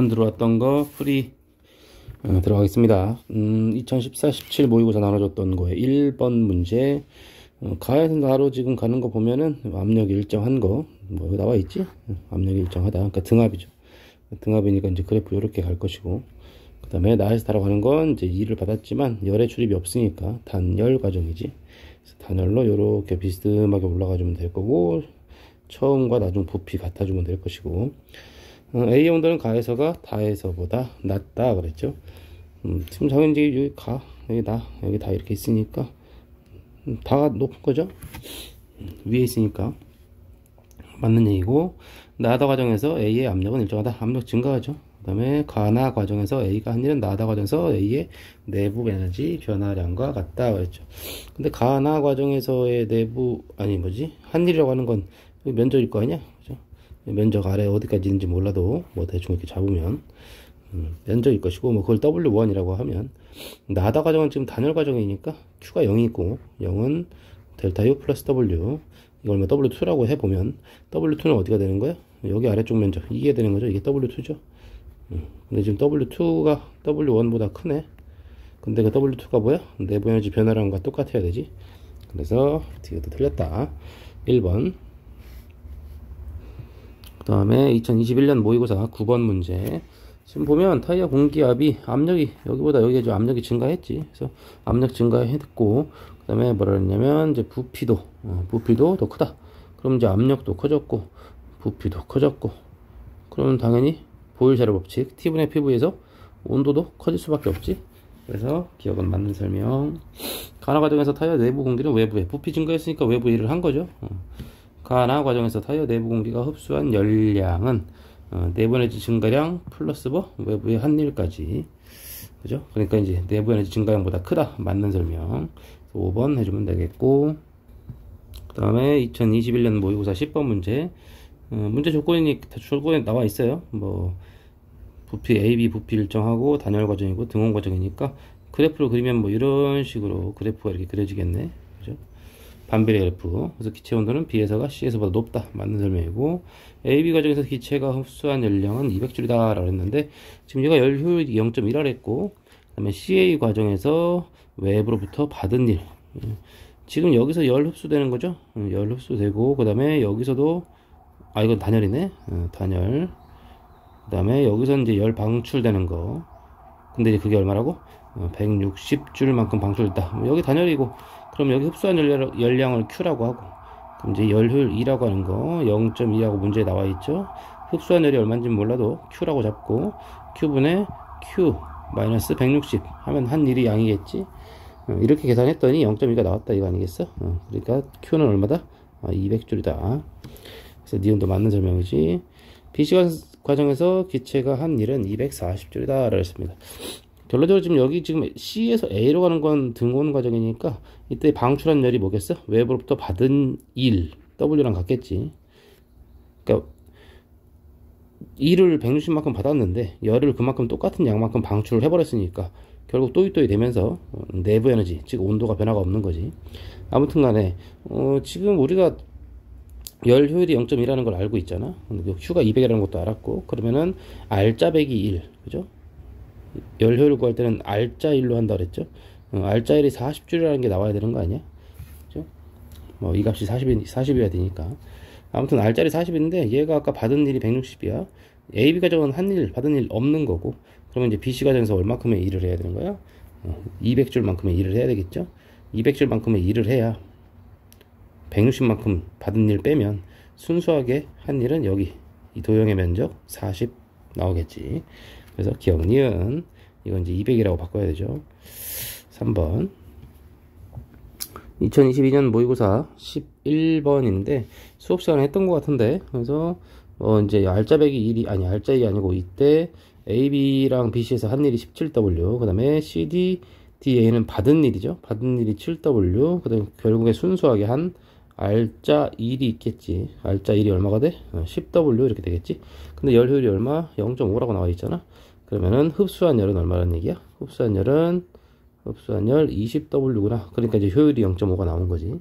들어왔던 거 풀이 들어가겠습니다. 2014-17 모의고사 나눠줬던 거에 1번 문제. 가에서 나로 지금 가는 거 보면은 압력이 일정한 거 뭐 여기 나와 있지? 압력이 일정하다. 그러니까 등압이죠. 등압이니까 이제 그래프 이렇게 갈 것이고, 그 다음에 나에서 타러 가는 건 이제 2를 받았지만 열의 출입이 없으니까 단열 과정이지. 그래서 단열로 이렇게 비스듬하게 올라가 주면 될 거고, 처음과 나중 부피 같아 주면 될 것이고, A의 온도는 가에서가 다에서보다 낮다 그랬죠. 지금 당연히 여기 가, 여기 나, 여기 다 이렇게 있으니까 다가 높은 거죠. 위에 있으니까 맞는 얘기고, 나다 과정에서 A의 압력은 일정하다. 압력 증가하죠. 그 다음에 가나 과정에서 A가 한 일은 나다 과정에서 A의 내부 에너지 변화량과 같다 그랬죠. 근데 가나 과정에서의 내부 한 일이라고 하는 건 면적일 거 아니야, 그죠? 면적 아래 어디까지 있는지 몰라도 뭐 대충 이렇게 잡으면 면적일 것이고, 뭐 그걸 W1이라고 하면, 나다 과정은 지금 단열 과정이니까 Q가 0이 있고 0은 델타 U 플러스 W, 이걸 뭐 W2라고 해보면 W2는 어디가 되는 거야? 여기 아래쪽 면적 이게 되는 거죠. 이게 W2죠. 근데 지금 W2가 W1보다 크네. 근데 그 W2가 뭐야? 내부 에너지 변화량과 똑같아야 되지. 그래서 뒤에도 틀렸다. 1번. 그 다음에 2021년 모의고사 9번 문제. 지금 보면 타이어 공기압이 압력이 여기보다 여기가 좀 압력이 증가했지. 그래서 압력 증가했고, 그 다음에 뭐라 그랬냐면 이제 부피도 더 크다. 그럼 이제 압력도 커졌고 부피도 커졌고, 그러면 당연히 보일샤르 법칙 T분의 PV에서 온도도 커질 수밖에 없지. 그래서 기억은 맞는 설명. 가나 과정에서 타이어 내부 공기는 외부에 부피 증가했으니까 외부 일을 한 거죠. 가나 과정에서 타이어 내부 공기가 흡수한 열량은 내부 에너지 증가량 플러스 외부의 한 일까지, 그죠? 그러니까 이제 내부 에너지 증가량보다 크다. 맞는 설명. 5번 해주면 되겠고, 그 다음에 2021년 모의고사 10번 문제. 문제 조건이 나와 있어요. 뭐 부피 AB 부피 일정하고 단열 과정이고 등온 과정이니까 그래프를 그리면 뭐 이런 식으로 그래프가 이렇게 그려지겠네, 그죠? 반비례 그래프. 그래서 기체 온도는 B에서가 C에서보다 높다. 맞는 설명이고, AB 과정에서 기체가 흡수한 열량은 200줄이다 라고 했는데, 지금 얘가 열 효율이 0.1라 했고, 그 다음에 CA 과정에서 외부로부터 받은 일, 지금 여기서 열 흡수되는 거죠. 열 흡수되고, 그 다음에 여기서도 이건 단열이네. 단열. 그 다음에 여기서 이제 열 방출되는 거. 근데 이제 그게 얼마라고? 160줄만큼 방출됐다. 여기 단열이고, 그럼 여기 흡수한 열량을 Q라고 하고, 그럼 이제 열효율 2라고 하는 거 0.2라고 문제에 나와 있죠. 흡수한 열이 얼마인지 몰라도 Q라고 잡고, Q분의 Q 마이너스 160 하면 한 일이 양이겠지. 이렇게 계산했더니 0.2가 나왔다 이거 아니겠어? 그러니까 Q는 얼마다? 200줄이다. 그래서 니은도 맞는 설명이지. BC 과정에서 기체가 한 일은 240줄이다 라고 했습니다. 결론적으로 지금 여기 지금 C에서 A로 가는 건 등온 과정이니까 이때 방출한 열이 뭐겠어? 외부로부터 받은 일 W랑 같겠지. 그러니까 1을 160만큼 받았는데 열을 그만큼 똑같은 양만큼 방출을 해버렸으니까 결국 또이또이 되면서 내부 에너지, 즉 온도가 변화가 없는 거지. 아무튼 간에 지금 우리가 열 효율이 0.1라는 걸 알고 있잖아. Q가 200이라는 것도 알았고, 그러면은 R자 빼기 1, 그죠? 열 효율 구할 때는 R자 1로 한다 그랬죠. R자 1이 40줄이라는 게 나와야 되는 거 아니야? 그죠? 뭐 이 값이 40이어야 되니까. 아무튼 R자 1이 40인데 얘가 아까 받은 일이 160이야. AB 과정은 한 일 받은 일 없는 거고, 그러면 이제 BC 과정에서 얼마큼의 일을 해야 되는 거야? 200줄만큼의 일을 해야 되겠죠. 200줄만큼의 일을 해야 160만큼 받은 일 빼면 순수하게 한 일은 여기 이 도형의 면적 40 나오겠지. 그래서 기억 니은 이건 이제 200이라고 바꿔야 되죠. 3번 2022년 모의고사 11번인데 수업 시간에 했던 것 같은데, 그래서 이제 R자 빼기 1이 R자 2이 아니고 이때 AB랑 BC에서 한 일이 17W, 그 다음에 CD, DA는 받은 일이죠. 받은 일이 7W, 그 다음에 결국에 순수하게 한 R자 1이 있겠지. R자 1이 얼마가 돼? 10W 이렇게 되겠지. 근데 열 효율이 얼마? 0.5라고 나와 있잖아. 그러면은 흡수한 열은 얼마라는 얘기야? 흡수한 열 20W구나. 그러니까 이제 효율이 0.5가 나온 거지.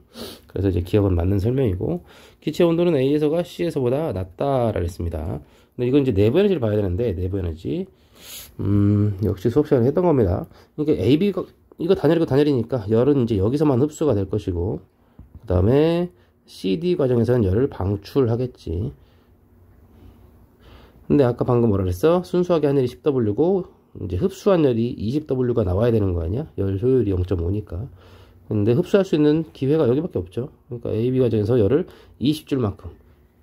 그래서 이제 기억은 맞는 설명이고, 기체 온도는 A에서가 C에서보다 낮다라고 했습니다. 근데 이건 이제 내부 에너지를 봐야 되는데, 내부 에너지. 역시 수업 시간에 했던 겁니다. 그러니까 AB가, 이거 단열이고 단열이니까 열은 이제 여기서만 흡수가 될 것이고, 그 다음에 CD 과정에서는 열을 방출하겠지. 근데 아까 방금 뭐라 그랬어? 순수하게 한 열이 10W고, 이제 흡수한 열이 20W가 나와야 되는 거 아니야? 열 효율이 0.5니까. 근데 흡수할 수 있는 기회가 여기밖에 없죠. 그러니까 AB 과정에서 열을 20J만큼,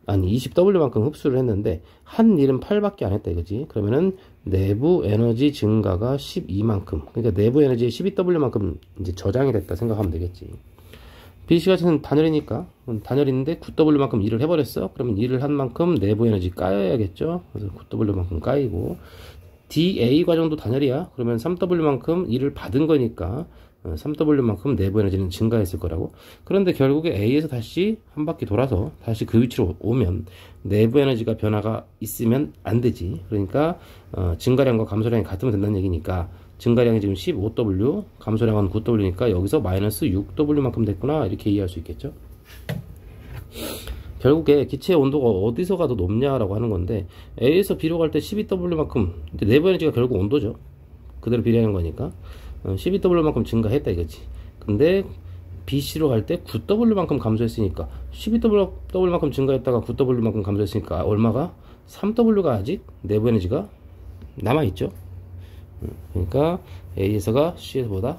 아니 20W만큼 흡수를 했는데 한 일은 8밖에 안 했다 이거지. 그러면은 내부 에너지 증가가 12만큼, 그러니까 내부 에너지 12W만큼 이제 저장이 됐다 생각하면 되겠지. BC 같은 단열이니까, 단열인데 9W만큼 일을 해버렸어. 그러면 일을 한 만큼 내부 에너지 까여야겠죠. 그래서 9W만큼 까이고, DA 과정도 단열이야. 그러면 3W만큼 일을 받은 거니까 3W만큼 내부 에너지는 증가했을 거라고. 그런데 결국에 A에서 다시 한 바퀴 돌아서 다시 그 위치로 오면 내부 에너지가 변화가 있으면 안 되지. 그러니까 증가량과 감소량이 같으면 된다는 얘기니까, 증가량이 지금 15W, 감소량은 9W니까 여기서 마이너스 6W만큼 됐구나, 이렇게 이해할 수 있겠죠. 결국에 기체의 온도가 어디서가 더 높냐라고 하는 건데, A에서 B로 갈 때 12W만큼, 내부 에너지가 결국 온도죠. 그대로 비례하는 거니까 12W만큼 증가했다 이거지. 근데 BC로 갈 때 9W만큼 감소했으니까, 12W만큼 증가했다가 9W만큼 감소했으니까 얼마가? 3W가 아직 내부 에너지가 남아있죠. 그러니까 A에서가 C에서보다,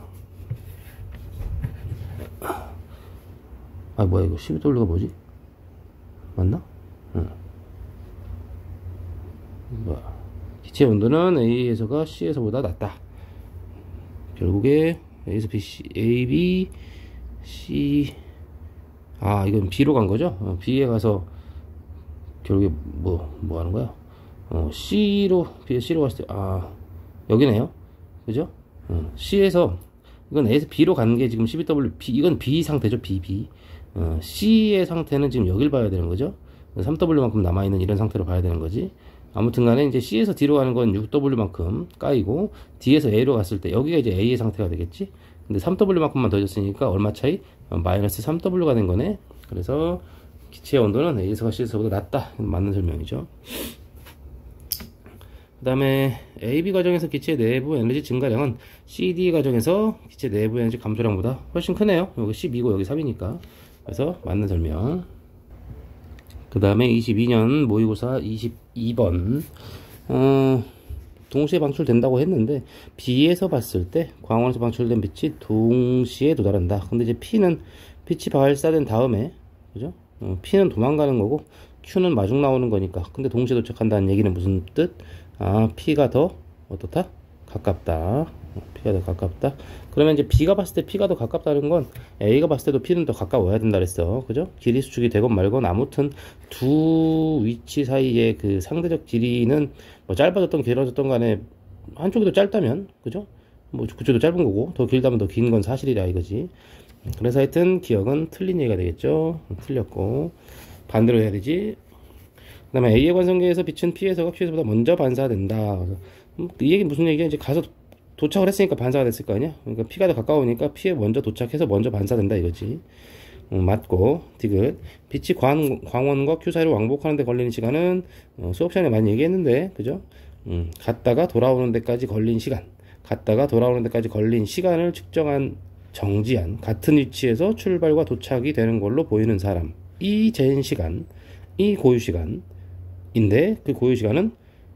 아 뭐야 이거 12W가 뭐지? 맞나? 뭐야, 기체 온도는 A에서가 C에서보다 낮다. 결국에 A에서 BC, A, B, C, 아 이건 B로 간 거죠? B에 가서 결국에 뭐 하는 거야? C로, B에 C로 갔을 때, 아 여기네요, 그죠? C에서, 이건 A에서 B로 가는 게 지금 12W, B, 이건 B 상태죠, B. C의 상태는 지금 여길 봐야 되는 거죠. 3W만큼 남아있는 이런 상태로 봐야 되는 거지. 아무튼 간에 이제 C에서 D로 가는 건 6W만큼 까이고, D에서 A로 갔을 때 여기가 이제 A의 상태가 되겠지. 근데 3W만큼만 더 줬으니까 얼마 차이? 마이너스 3W가 된 거네. 그래서 기체의 온도는 A에서가 C에서보다 낮다, 맞는 설명이죠. 그 다음에 AB 과정에서 기체 내부 에너지 증가량은 CD 과정에서 기체 내부 에너지 감소량보다 훨씬 크네요. 여기 12고 여기 3이니까. 그래서 맞는 설명. 그 다음에 22년 모의고사 22번. 동시에 방출된다고 했는데, B에서 봤을 때 광원에서 방출된 빛이 동시에 도달한다. 근데 이제 빛이 발사된 다음에, 그죠? P는 도망가는 거고 Q는 마중 나오는 거니까. 근데 동시에 도착한다는 얘기는 무슨 뜻? 아, P가 더 어떻다? 가깝다. P가 더 가깝다. 그러면 이제 B가 봤을 때 P가 더 가깝다는 건 A가 봤을 때도 P는 더 가까워야 된다 그랬어. 그죠? 길이 수축이 되건 말건 아무튼 두 위치 사이의 그 상대적 길이는 뭐 짧아졌던 길어졌던 간에 한쪽이 더 짧다면, 그죠? 뭐 그쪽도 짧은 거고 더 길다면 더 긴 건 사실이라 이거지. 그래서 하여튼 기억은 틀린 얘기가 되겠죠. 틀렸고 반대로 해야 되지. 그 다음에 A의 관성계에서 빛은 P에서가 Q에서보다 먼저 반사된다. 이 얘기 무슨 얘기야? 이제 가서 도착을 했으니까 반사가 됐을 거 아니야? 그러니까 P가 더 가까우니까 P에 먼저 도착해서 먼저 반사된다 이거지. 맞고, 디귿. 빛이 광원과 Q 사이로 왕복하는 데 걸리는 시간은 수업 시간에 많이 얘기했는데, 그죠? 갔다가 돌아오는 데까지 걸린 시간, 갔다가 돌아오는 데까지 걸린 시간을 측정한, 정지한 같은 위치에서 출발과 도착이 되는 걸로 보이는 사람, 이 재인 시간, 이 고유 시간인데 그 고유 시간은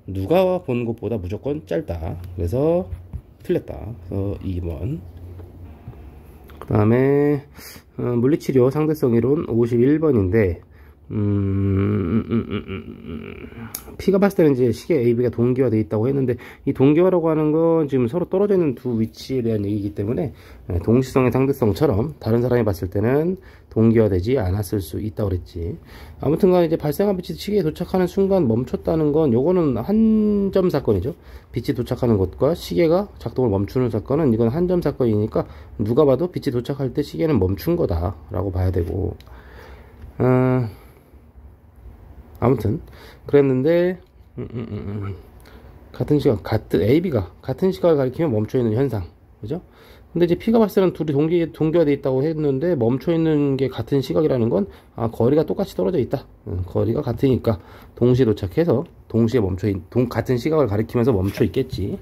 누가 본 것보다 무조건 짧다. 그래서 틀렸다. 그래서 2번. 그 다음에 물리치료 상대성 이론 51번인데, P가 봤을 때는 이제 시계 AB가 동기화되어 있다고 했는데, 이 동기화라고 하는 건 지금 서로 떨어져 있는 두 위치에 대한 얘기이기 때문에 동시성의 상대성처럼 다른 사람이 봤을 때는 동기화되지 않았을 수 있다고 그랬지. 아무튼간 이제 발생한 빛이 시계에 도착하는 순간 멈췄다는 건, 요거는 한 점 사건이죠. 빛이 도착하는 것과 시계가 작동을 멈추는 사건은, 이건 한 점 사건이니까 누가 봐도 빛이 도착할 때 시계는 멈춘 거다 라고 봐야 되고, 아무튼 그랬는데 같은 시각, AB가 같은 시각을 가리키면 멈춰있는 현상, 그죠? 근데 이제 P가 봤을 때는 둘이 동기화되어 있다고 했는데 멈춰 있는 게 같은 시각이라는 건 거리가 똑같이 떨어져 있다. 거리가 같으니까 동시에 도착해서 동시에 같은 시각을 가리키면서 멈춰 있겠지.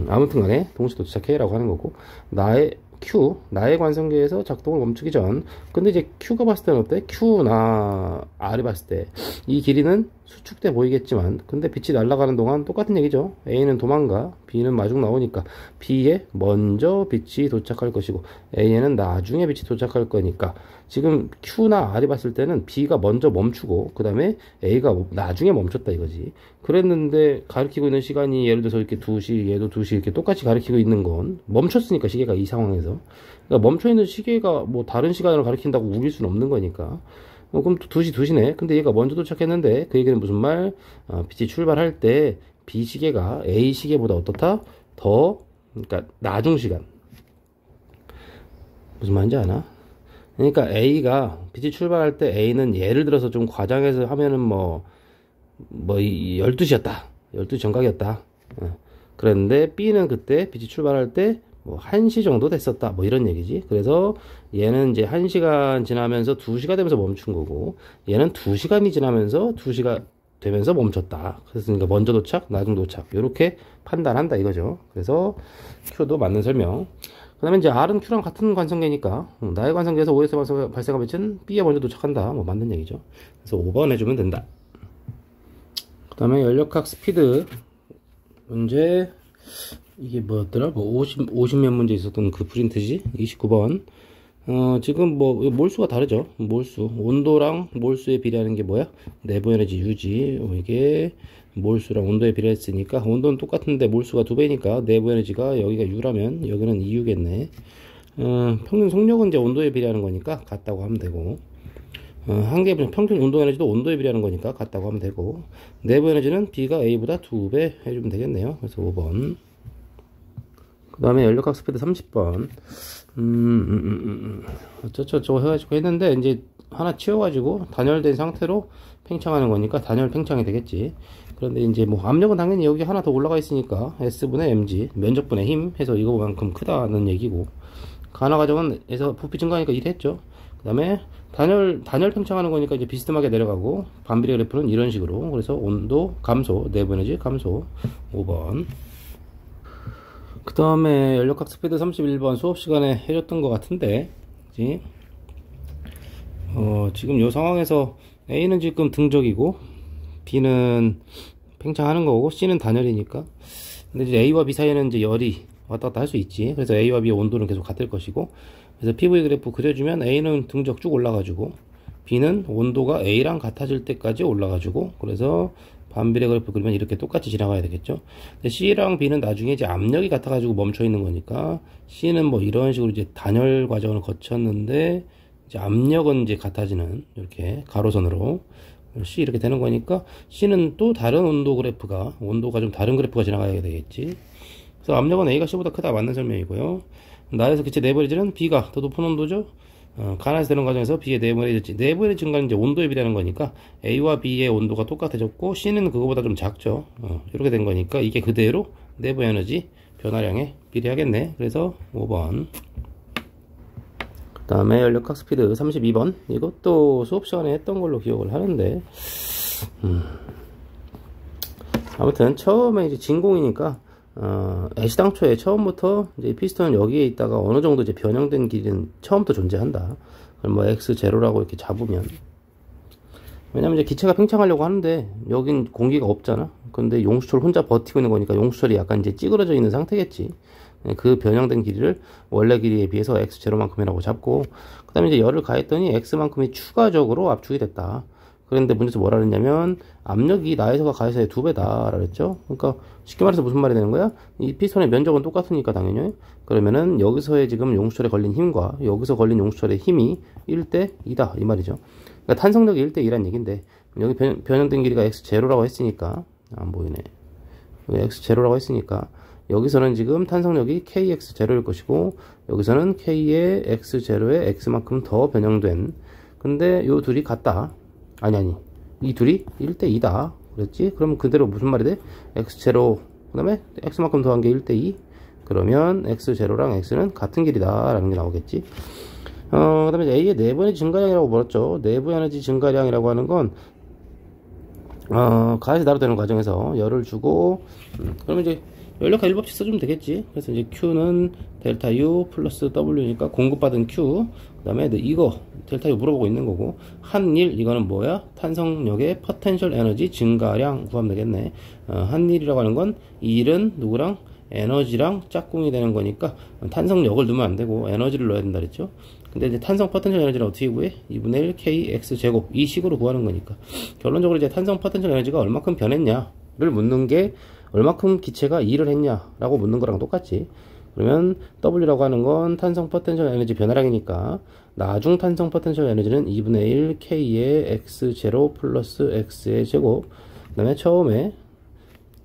아무튼 간에 동시에 도착해 라고 하는 거고, 나의 관성계에서 작동을 멈추기 전. 근데 이제 Q가 봤을 때는 어때? Q나 R이 봤을 때 이 길이는 수축돼 보이겠지만, 근데 빛이 날아가는 동안 똑같은 얘기죠. A는 도망가, B는 마중 나오니까 B에 먼저 빛이 도착할 것이고 A에는 나중에 빛이 도착할 거니까, 지금 Q나 R이 봤을 때는 B가 먼저 멈추고 그 다음에 A가 나중에 멈췄다 이거지. 그랬는데 가리키고 있는 시간이 예를 들어서 이렇게 2시, 얘도 2시 이렇게 똑같이 가리키고 있는 건 멈췄으니까, 시계가 이 상황에서. 그러니까 멈춰 있는 시계가 뭐 다른 시간을 가리킨다고 우길 수는 없는 거니까. 그럼 또 2시 2시네. 근데 얘가 먼저 도착했는데, 그 얘기는 무슨 말? 빛이 출발할 때 B 시계가 A 시계보다 어떻다? 그러니까 나중 시간. 무슨 말인지 아나? 그러니까 A가 빛이 출발할 때 A는 예를 들어서 좀 과장해서 하면은 뭐 12시였다. 12시 정각이었다. 그랬는데 B는 그때 빛이 출발할 때 뭐 1시 정도 됐었다. 뭐 이런 얘기지. 그래서 얘는 이제 1시간 지나면서 2시가 되면서 멈춘 거고, 얘는 2시간이 지나면서 2시가 되면서 멈췄다. 그래서 그러니까 먼저 도착, 나중 도착. 이렇게 판단한다 이거죠. 그래서 Q도 맞는 설명. 그 다음에 이제 R은 Q랑 같은 관성계니까 나의 관성계에서 OS에서 발생한 빛은 B에 먼저 도착한다. 뭐 맞는 얘기죠. 그래서 5번 해주면 된다. 그 다음에 연력학 스피드 문제, 이게 뭐였더라? 뭐 50몇 문제 있었던 그 프린트지? 29번. 지금 뭐 몰수가 다르죠. 몰수, 온도랑 몰수에 비례하는 게 뭐야? 내부 에너지 U지. 이게 몰수랑 온도에 비례했으니까 온도는 똑같은데 몰수가 2배니까 내부 에너지가 여기가 U라면 여기는 2U겠네. 평균 속력은 이제 온도에 비례하는 거니까 같다고 하면 되고, 평균 운동 에너지도 온도에 비례하는 거니까 같다고 하면 되고, 내부 에너지는 B가 A보다 2배 해주면 되겠네요. 그래서 5번. 그 다음에 연력학 스피드 30번. 어쩌저쩌고 해가지고 했는데, 이제 하나 치워가지고 단열된 상태로 팽창하는 거니까 단열 팽창이 되겠지. 그런데 이제 뭐 압력은 당연히 여기 하나 더 올라가 있으니까 S분의 mg, 면적분의 힘 해서 이거만큼 크다는 얘기고, 간화 과정은에서 부피 증가하니까 1 했죠. 그 다음에 단열 팽창하는 거니까 이제 비스듬하게 내려가고, 반비례 그래프는 이런 식으로. 그래서 온도 감소, 내부 에너지 감소. 5번. 그 다음에 연력학 스피드 31번 수업 시간에 해줬던 것 같은데, 그치? 지금 이 상황에서 A는 지금 등적이고 B는 팽창하는 거고 C는 단열이니까, 근데 이제 A와 B 사이에는 이제 열이 왔다 갔다 할 수 있지. 그래서 A와 B의 온도는 계속 같을 것이고, 그래서 PV 그래프 그려주면 A는 등적 쭉 올라가지고 B는 온도가 A랑 같아질 때까지 올라가지고, 그래서 반비례 그래프 그리면 이렇게 똑같이 지나가야 되겠죠. 근데 C랑 B는 나중에 이제 압력이 같아가지고 멈춰 있는 거니까, C는 뭐 이런 식으로 이제 단열 과정을 거쳤는데 이제 압력은 이제 같아지는, 이렇게 가로선으로 C 이렇게 되는 거니까 C는 또 다른 온도가 좀 다른 그래프가 지나가야 되겠지. 그래서 압력은 A가 C보다 크다, 맞는 설명이고요. 나에서 기체 내부 에너지는 B가 더 높은 온도죠. 간화에서 되는 과정에서 B의 내부 에너지 증가는 이제 온도에 비례하는 거니까 A와 B의 온도가 똑같아졌고 C는 그거보다 좀 작죠. 이렇게 된 거니까 이게 그대로 내부 에너지 변화량에 비례하겠네. 그래서 5번. 그 다음에 연력학 스피드 32번. 이것도 수업 시간에 했던 걸로 기억을 하는데, 아무튼 처음에 이제 진공이니까 애시당초에 처음부터 이제 피스톤은 여기에 있다가 어느 정도 이제 변형된 길이는 처음부터 존재한다. 그럼 뭐 x0라고 이렇게 잡으면, 왜냐면 이제 기체가 팽창하려고 하는데 여긴 공기가 없잖아. 근데 용수철 혼자 버티고 있는 거니까 용수철이 약간 이제 찌그러져 있는 상태겠지. 그 변형된 길이를 원래 길이에 비해서 x0만큼이라고 잡고, 그 다음에 이제 열을 가했더니 x만큼이 추가적으로 압축이 됐다. 그런데 문제에서 뭐라 그랬냐면 압력이 나에서가 가에서의 2배다 그랬죠. 그러니까 쉽게 말해서 무슨 말이 되는 거야? 이 피스톤의 면적은 똑같으니까 당연히, 그러면은 여기서의 지금 용수철에 걸린 힘과 여기서 걸린 용수철의 힘이 1대 2다 이 말이죠. 그러니까 탄성력이 1대 2란 얘긴데, 여기 변형된 길이가 x0라고 했으니까, 안 보이네. 여기 x0라고 했으니까 여기서는 지금 탄성력이 kx0일 것이고, 여기서는 k의 x0에 x만큼 더 변형된, 근데 요 둘이 같다. 아니 이 둘이 1대 2다 그랬지. 그러면 그대로 무슨 말이 돼? x0 그 다음에 x만큼 더한 게 1대 2, 그러면 x0랑 x는 같은 길이다 라는 게 나오겠지. 그 다음에 A의 내부 에너지 증가량이라고 물었죠. 내부 에너지 증가량이라고 하는 건 가에서 나로 되는 과정에서 열을 주고 그러면 이제 연력학 1법칙 써주면 되겠지. 그래서 이제 Q는 델타 U 플러스 W니까 공급받은 Q, 그 다음에 이거 델타 U 물어보고 있는 거고, 한일 이거는 뭐야? 탄성력의 포텐셜 에너지 증가량 구하면 되겠네. 한일이라고 하는 건 일은 누구랑 에너지랑 짝꿍이 되는 거니까 탄성력을 넣으면 안 되고 에너지를 넣어야 된다 그랬죠. 근데 이제 탄성 포텐셜 에너지를 어떻게 구해? 2분의 1 kx 제곱 이 식으로 구하는 거니까 결론적으로 이제 탄성 포텐셜 에너지가 얼마큼 변했냐를 묻는 게 얼마큼 기체가 일을 했냐라고 묻는 거랑 똑같지. 그러면 W라고 하는 건 탄성 포텐셜 에너지 변화량이니까 나중 탄성 포텐셜 에너지는 2분의 1 K의 X0 플러스 X의 제곱, 그 다음에 처음에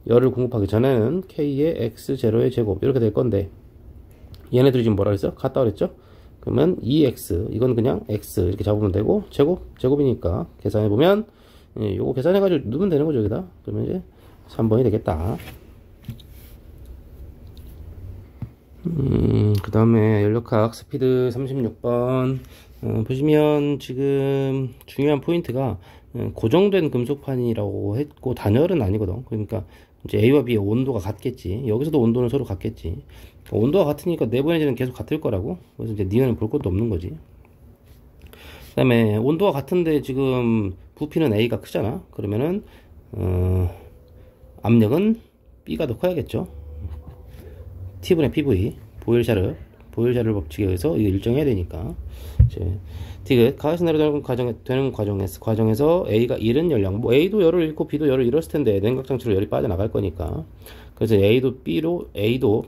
열을 공급하기 전에는 K의 X0의 제곱 이렇게 될 건데 얘네들이 지금 뭐라 그랬어? 같다 그랬죠? 그러면 2X 이건 그냥 X 이렇게 잡으면 되고 제곱이니까 계산해보면 요거 계산해가지고 넣으면 되는 거죠 여기다. 그러면 이제 3번이 되겠다. 그 다음에 연력학 스피드 36번 보시면 지금 중요한 포인트가 고정된 금속판이라고 했고 단열은 아니거든. 그러니까 이제 A와 B의 온도가 같겠지. 여기서도 온도는 서로 같겠지. 그러니까 온도가 같으니까 내부 에너지는 계속 같을 거라고. 그래서 이제 니은을 볼 것도 없는 거지. 그 다음에 온도가 같은데 지금 부피는 A가 크잖아. 그러면은 압력은 B가 더 커야겠죠. T분의 PV 보일샤를 법칙에 의해서 이거 일정해야 되니까 이제 디귿 가에서 내려가는 과정에서 A가 잃은 열량, 뭐 A도 열을 잃고 B도 열을 잃었을 텐데 냉각장치로 열이 빠져나갈 거니까 그래서 A도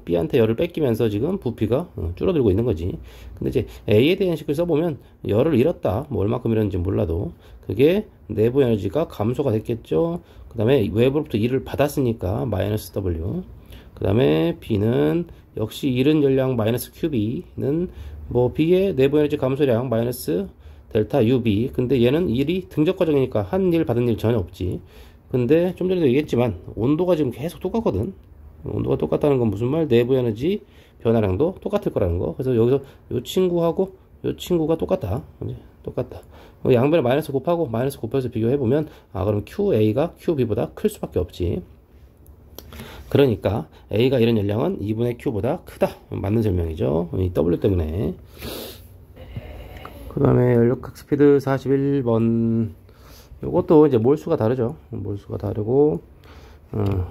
B한테 열을 뺏기면서 지금 부피가 줄어들고 있는 거지. 근데 이제 A에 대한 식을 써보면 열을 잃었다, 뭐 얼마큼 잃었는지 몰라도 그게 내부 에너지가 감소가 됐겠죠. 그 다음에 외부로부터 일을 받았으니까 마이너스 W. 그 다음에 B는 역시 잃은 열량 마이너스 QB는 뭐 B의 내부 에너지 감소량 마이너스 델타 UB. 근데 얘는 일이 등적 과정이니까 한 일 받은 일 전혀 없지. 근데 좀 전에도 얘기했지만 온도가 지금 계속 똑같거든. 온도가 똑같다는 건 무슨 말? 내부 에너지 변화량도 똑같을 거라는 거. 그래서 여기서 요 친구하고 요 친구가 똑같다. 똑같다. 양변에 마이너스 곱하고 마이너스 곱해서 비교해보면 그럼 QA가 QB보다 클 수밖에 없지. 그러니까 A가 이런 열량은 2분의 Q보다 크다. 맞는 설명이죠. 이 W 때문에. 그 다음에 연력학 스피드 41번. 이것도 이제 몰수가 다르죠. 몰수가 다르고,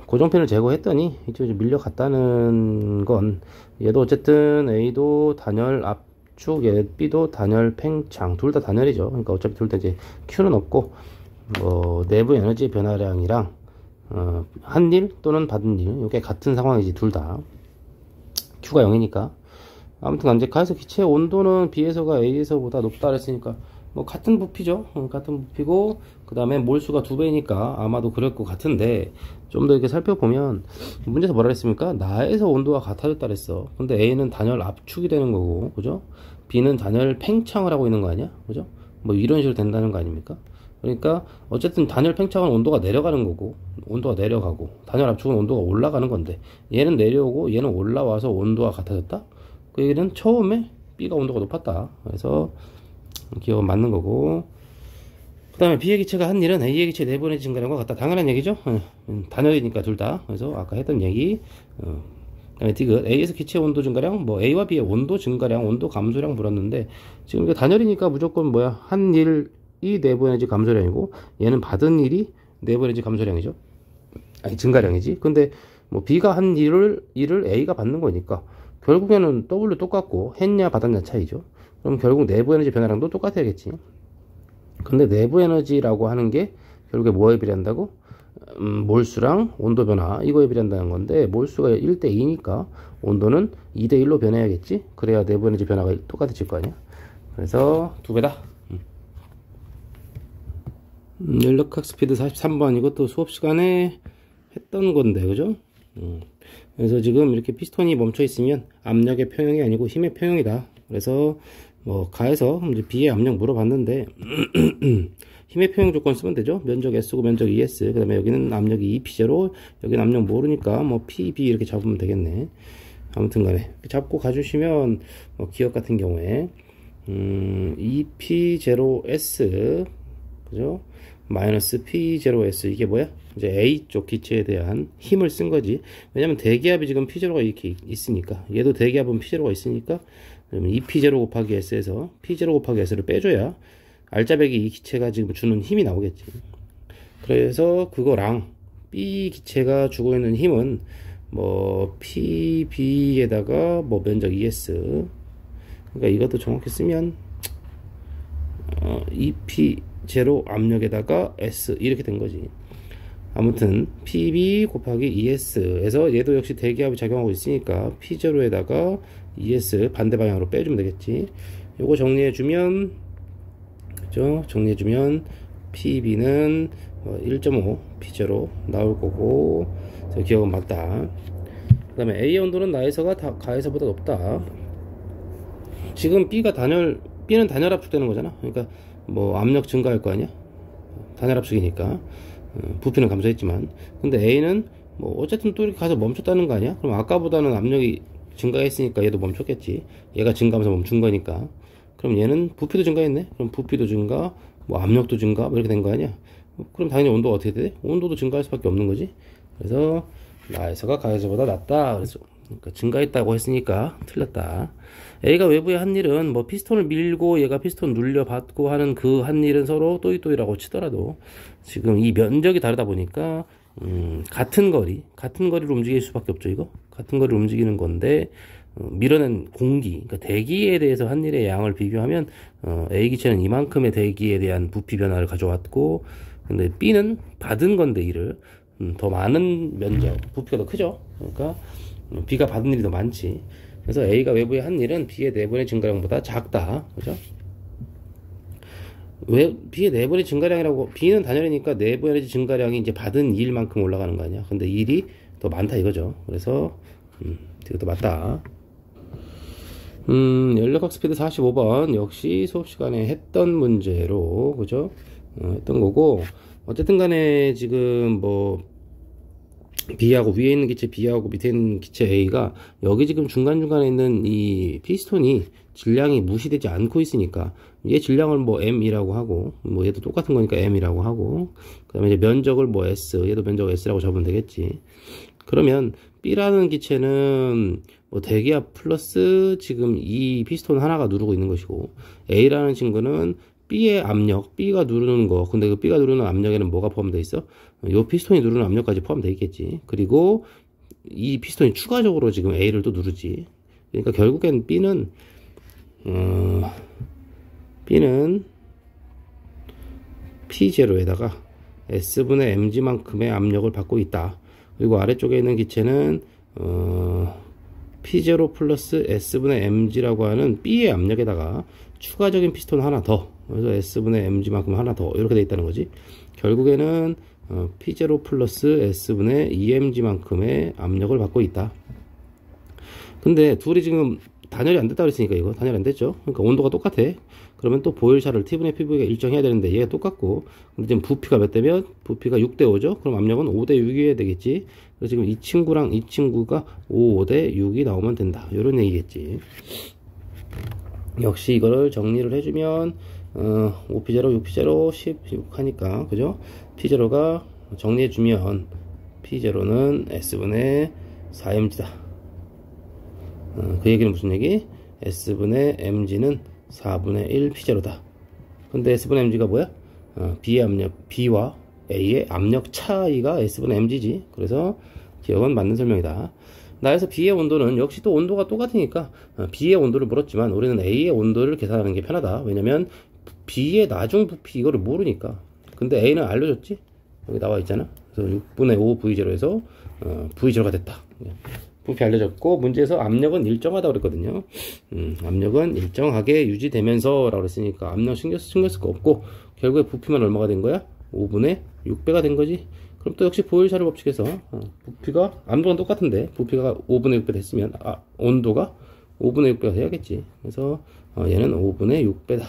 고정핀을 제거했더니 이쪽에 밀려갔다는 건, 얘도 어쨌든 A도 단열 압축, B도 단열 팽창, 둘 다 단열이죠. 그러니까 어차피 둘 다 이제 Q는 없고, 내부 에너지 변화량이랑 한 일 또는 받은 일, 이게 같은 상황이지. 둘 다 Q가 0이니까. 아무튼 이제 가에서 기체의 온도는 B에서가 A에서보다 높다 그랬으니까 뭐 같은 부피죠. 같은 부피고, 그 다음에 몰수가 2배니까 아마도 그럴 것 같은데, 좀 더 이렇게 살펴보면 문제에서 뭐라 그랬습니까? 나에서 온도가 같아졌다 그랬어. 근데 A는 단열 압축이 되는 거고, 그죠? B는 단열 팽창을 하고 있는 거 아니야? 그죠? 뭐 이런 식으로 된다는 거 아닙니까? 그러니까 어쨌든 단열 팽창은 온도가 내려가는 거고, 온도가 내려가고, 단열 압축은 온도가 올라가는 건데, 얘는 내려오고 얘는 올라와서 온도가 같아졌다? 그 얘기는 처음에 B가 온도가 높았다. 그래서 기억은 맞는 거고, 그 다음에 B의 기체가 한 일은 A의 기체 내부 에너지 증가량과 같다. 당연한 얘기죠. 단열이니까 둘 다. 그래서 아까 했던 얘기. 그 다음에 디귿 A에서 기체 온도 증가량, 뭐 A와 B의 온도 증가량, 온도 감소량 물었는데, 지금 이게 단열이니까 무조건 뭐야, 한 일이 내부 에너지 감소량이고, 얘는 받은 일이 내부 에너지 감소량이죠. 아니 증가량이지. 근데 뭐 B가 한 일을 A가 받는 거니까 결국에는 W 똑같고 했냐 받았냐 차이죠. 그럼 결국 내부 에너지 변화량도 똑같아야겠지. 근데 내부 에너지라고 하는 게 결국에 뭐에 비례한다고? 몰수랑 온도 변화, 이거에 비례한다는 건데, 몰수가 1대2니까 온도는 2대1로 변해야겠지. 그래야 내부 에너지 변화가 똑같아질 거 아니야. 그래서 2배다. 연력학 스피드 43번. 이것도 수업 시간에 했던 건데, 그죠? 그래서 지금 이렇게 피스톤이 멈춰 있으면 압력의 표형이 아니고 힘의 표형이다. 그래서 뭐 가에서 이제 B의 압력 물어봤는데 힘의 표형 조건 쓰면 되죠. 면적 S고 면적 ES. 그 다음에 여기는 압력이 EP0, 여기는 압력 모르니까 뭐 PB 이렇게 잡으면 되겠네. 아무튼 간에 잡고 가주시면 기억 같은 경우에 EP0S 그죠? 마이너스 P0S 이게 뭐야? 이제 A 쪽 기체에 대한 힘을 쓴 거지. 왜냐면 대기압이 지금 P0가 이렇게 있으니까, 얘도 대기압은 P0가 있으니까 그러면 EP0 곱하기 S에서 P0 곱하기 S를 빼줘야 알짜배기 이 기체가 지금 주는 힘이 나오겠지. 그래서 그거랑 B 기체가 주고 있는 힘은 뭐 PB에다가 뭐 면적 ES, 그러니까 이것도 정확히 쓰면 EP0 압력에다가 S 이렇게 된 거지. 아무튼 PB 곱하기 ES에서 얘도 역시 대기압이 작용하고 있으니까 P0에다가 ES 반대 방향으로 빼주면 되겠지. 요거 정리해주면, 그죠? 정리해주면 PB는 1.5 P0 나올 거고, 기억은 맞다. 그 다음에 A의 온도는 나에서가 가에서보다 높다. 지금 B는 단열 압축되는 거잖아. 그러니까 뭐 압력 증가할 거 아니야? 단열 압축이니까 부피는 감소했지만, 근데 A는 뭐 어쨌든 또 이렇게 가서 멈췄다는 거 아니야? 그럼 아까보다는 압력이 증가했으니까 얘도 멈췄겠지. 얘가 증가하면서 멈춘 거니까. 그럼 얘는 부피도 증가했네. 그럼 부피도 증가, 뭐 압력도 증가, 뭐 이렇게 된 거 아니야? 그럼 당연히 온도가 어떻게 돼? 온도도 증가할 수밖에 없는 거지. 그래서 나에서가 가에서보다 낫다. 그래서 그러니까 증가했다고 했으니까 틀렸다. A가 외부에 한 일은 뭐 피스톤을 밀고 얘가 피스톤 눌려 받고 하는 그 한 일은 서로 또이또이라고 치더라도 지금 이 면적이 다르다 보니까 같은 거리를 움직일 수밖에 없죠. 이거 같은 거리를 움직이는 건데 밀어낸 공기, 그러니까 대기에 대해서 한 일의 양을 비교하면 A 기체는 이만큼의 대기에 대한 부피 변화를 가져왔고, 근데 B는 받은 건데 일을 더 많은 면적, 부피가 더 크죠. 그러니까 B가 받은 일이 더 많지. 그래서 A가 외부에 한 일은 B의 내분의 증가량보다 작다. 그죠? 왜 B의 내분의 증가량이라고, B는 단열이니까 내분의 증가량이 이제 받은 일만큼 올라가는 거 아니야. 근데 일이 더 많다 이거죠. 그래서 이것도 맞다. 연력학 스피드 45번 역시 수업 시간에 했던 문제로, 그죠? 했던 거고, 어쨌든 간에 지금 뭐 B하고 위에 있는 기체 B하고 밑에 있는 기체 A가 여기 지금 중간중간에 있는 이 피스톤이 질량이 무시되지 않고 있으니까 얘 질량을 뭐 M이라고 하고, 뭐 얘도 똑같은 거니까 M이라고 하고, 그 다음에 이제 면적을 뭐 S, 얘도 면적 S라고 적으면 되겠지. 그러면 B라는 기체는 뭐 대기압 플러스 지금 이 피스톤 하나가 누르고 있는 것이고, A라는 친구는 B의 압력, B가 누르는 거, 근데 그 B가 누르는 압력에는 뭐가 포함되어 있어? 요 피스톤이 누르는 압력까지 포함되어 있겠지. 그리고 이 피스톤이 추가적으로 지금 A를 또 누르지. 그러니까 결국엔 B는 P0에다가 S분의 mg만큼의 압력을 받고 있다. 그리고 아래쪽에 있는 기체는 P0 플러스 S분의 mg라고 하는 B의 압력에다가 추가적인 피스톤 하나 더, 그래서 S분의 mg만큼 하나 더 이렇게 돼 있다는 거지. 결국에는 P0 플러스 S분의 EMG만큼의 압력을 받고 있다. 근데 둘이 지금 단열이 안 됐다고 했으니까, 이거 단열이 안 됐죠. 그러니까 온도가 똑같아. 그러면 또 보일샤를 T분의 PV가 일정해야 되는데 얘가 똑같고, 근데 지금 부피가 몇 대면? 부피가 6대 5죠. 그럼 압력은 5대 6이어야 되겠지. 그래서 지금 이 친구랑 이 친구가 5대 6이 나오면 된다, 이런 얘기겠지. 역시 이거를 정리를 해주면 5P0, 6P0, 16 하니까, 그죠? P0가 정리해주면 P0는 S분의 4mg다. 그 얘기는 무슨 얘기? S분의 mg는 4분의 1 P0다. 근데 S분의 mg가 뭐야? B의 압력, B와 A의 압력 차이가 S분의 mg지. 그래서 기억은 맞는 설명이다. 나에서 B의 온도는 역시 또 온도가 똑같으니까 B의 온도를 물었지만 우리는 A의 온도를 계산하는 게 편하다. 왜냐면 B의 나중 부피 이거를 모르니까. 근데 A는 알려줬지? 여기 나와 있잖아. 그래서 6분의 5 V0에서 V0가 됐다. 부피 알려졌고, 문제에서 압력은 일정하다고 그랬거든요. 압력은 일정하게 유지되면서 라고 그랬으니까 압력 신경 쓸 거 없고, 결국에 부피만 얼마가 된 거야? 5분의 6배가 된 거지. 그럼 또 역시 보일샤르 법칙에서 부피가, 압력은 똑같은데 부피가 5분의 6배 됐으면 온도가 5분의 6배가 돼야겠지. 그래서 얘는 5분의 6배다.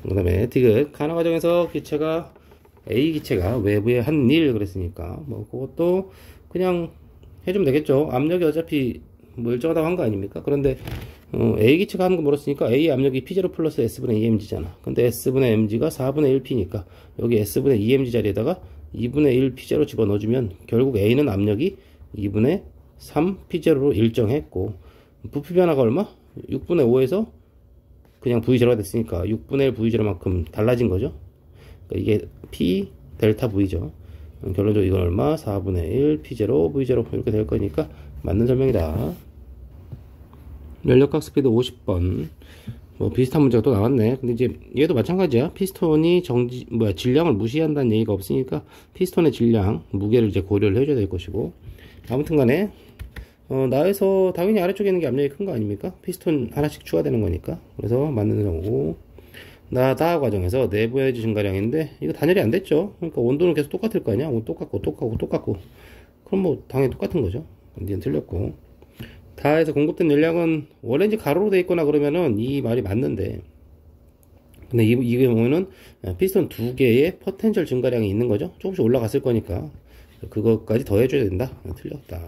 그 다음에 디귿 가나 과정에서 기체가 A 기체가 외부에 한 일 그랬으니까 뭐 그것도 그냥 해주면 되겠죠. 압력이 어차피 뭐 일정하다고 한 거 아닙니까? 그런데 A 기체가 하는 거 물었으니까 A 압력이 P0 플러스 S분의 2mg잖아. 근데 S분의 mg가 4분의 1p니까 여기 S분의 2mg 자리에다가 2분의 1 P0 집어넣어주면 결국 A는 압력이 2분의 3 P0로 일정했고, 부피 변화가 얼마? 6분의 5에서 그냥 V0가 됐으니까 6분의 1 V0만큼 달라진 거죠. 그러니까 이게 P 델타 V죠. 결론적으로 이건 얼마? 4분의 1 P0 V0 이렇게 될 거니까 맞는 설명이다. 연력각 스피드 50번. 뭐 비슷한 문제가 또 나왔네. 근데 이제 얘도 마찬가지야. 피스톤이 질량을 무시한다는 얘기가 없으니까 피스톤의 질량, 무게를 이제 고려를 해줘야 될 것이고, 아무튼 간에 나에서 당연히 아래쪽에 있는 게 압력이 큰 거 아닙니까? 피스톤 하나씩 추가되는 거니까. 그래서 맞는 거고, 나다 과정에서 내부 에너지 증가량인데 이거 단열이 안 됐죠. 그러니까 온도는 계속 똑같을 거 아니야. 똑같고 그럼 뭐 당연히 똑같은 거죠. 니는 틀렸고, 다에서 공급된 열량은 원래 이제 가로로 돼 있거나 그러면은 이 말이 맞는데, 근데 이게 보면은 피스톤 두 개의 포텐셜 증가량이 있는 거죠. 조금씩 올라갔을 거니까 그것까지 더 해줘야 된다. 틀렸다.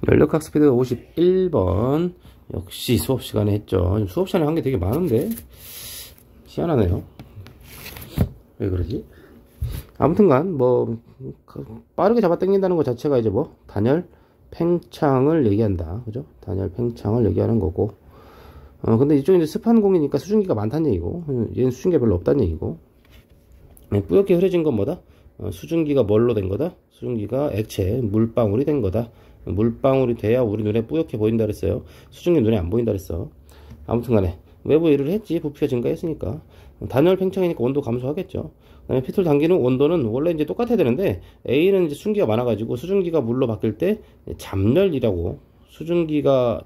연력각 스피드 51번. 역시 수업 시간에 했죠. 수업 시간에 한 게 되게 많은데 희한하네요. 왜 그러지? 아무튼간 뭐 빠르게 잡아 당긴다는 것 자체가 이제 뭐 단열 팽창을 얘기한다, 그죠? 단열 팽창을 얘기하는 거고, 근데 이쪽은 이제 습한 공이니까 수증기가 많다는 얘기고, 얘는 수증기가 별로 없다는 얘기고, 뿌옇게 흐려진 건 뭐다? 수증기가 뭘로 된 거다? 수증기가 액체, 물방울이 된 거다. 물방울이 돼야 우리 눈에 뿌옇게 보인다 그랬어요. 수증기 눈에 안 보인다 그랬어. 아무튼 간에 외부 일을 했지. 부피가 증가했으니까. 단열 팽창이니까 온도 감소하겠죠. 그다음에 피톨 당기는 온도는 원래 이제 똑같아야 되는데, A는 이제 수증기가 많아가지고 수증기가 물로 바뀔 때 잡열이라고, 수증기가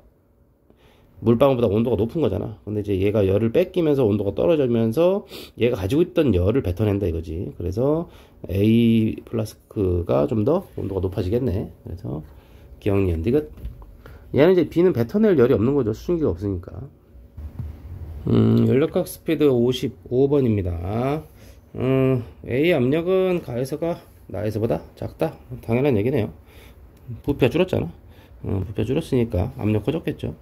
물방울보다 온도가 높은 거잖아. 근데 이제 얘가 열을 뺏기면서 온도가 떨어지면서 얘가 가지고 있던 열을 뱉어낸다 이거지. 그래서 A 플라스크가 좀 더 온도가 높아지겠네. 그래서 기억니은 디귿. 얘는 이제 B는 뱉어낼 열이 없는 거죠. 수증기가 없으니까. 연력각 스피드 55번입니다. A 압력은 가에서가 나에서보다 작다. 당연한 얘기네요. 부피가 줄었잖아. 부피가 줄었으니까 압력 커졌겠죠.